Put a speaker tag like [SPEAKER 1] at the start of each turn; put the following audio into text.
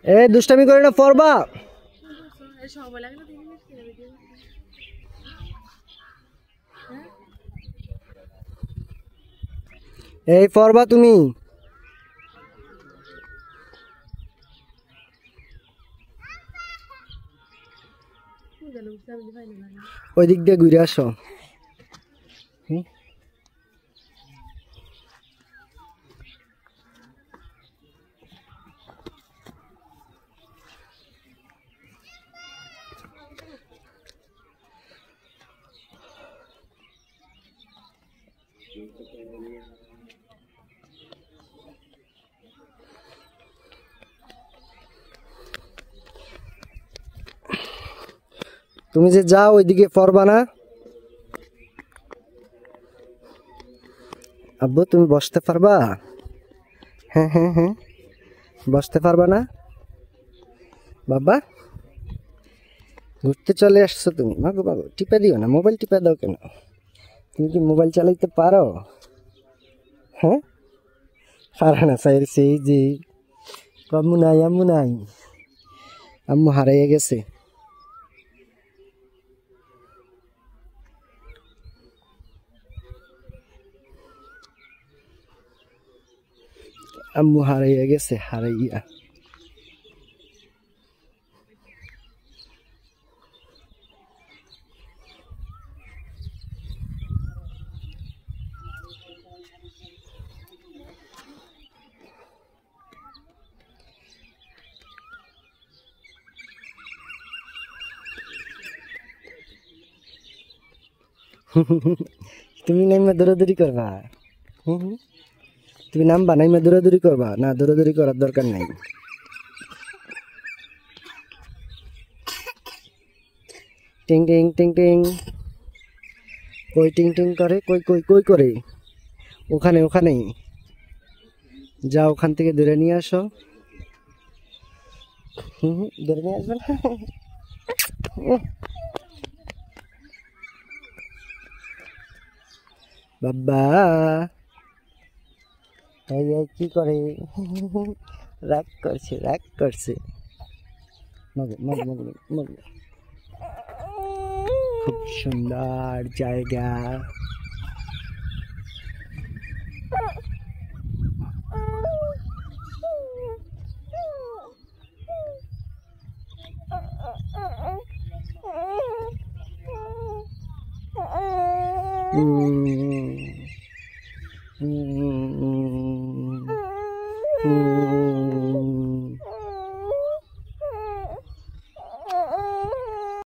[SPEAKER 1] এ দুষ্টামি করে না পড়বা এই পড়বা তুমি ওই দিক দিয়ে ঘুরে আসো তুমি যে যাও ওইদিকে পড়বা না আব্বু তুমি বসতে পারবা হ্যাঁ হ্যাঁ হ্যাঁ বসতে পারবা না বাবা ঘুরতে চলে আসছো তুমি মাগো মাগো টিপে দিও না মোবাইল টিপে দাও কেন তুমি কি মোবাইল চালাইতে পারো হ্যাঁ পারো না স্যার সেই যে আম্মু নাই আম্মু হারাইয়া গেছে আম্মু হারাইয়া গেছে হারাইয়া তুমি নাইমা দৌড়াদৌড়ি করবা তুমি নামবা নাইমা দৌড়াদৌড়ি করবা না দৌড়াদৌড়ি করার দরকার নাই টিং টিং টিং টিং কই টিং টিং করে কই কই কই করে ওখানে ওখানে যাও ওখান থেকে ধরে নিয়ে আসো ধরে নিয়ে আসবে না বাবা কি করে রাগ করছে খুব সুন্দর জায়গা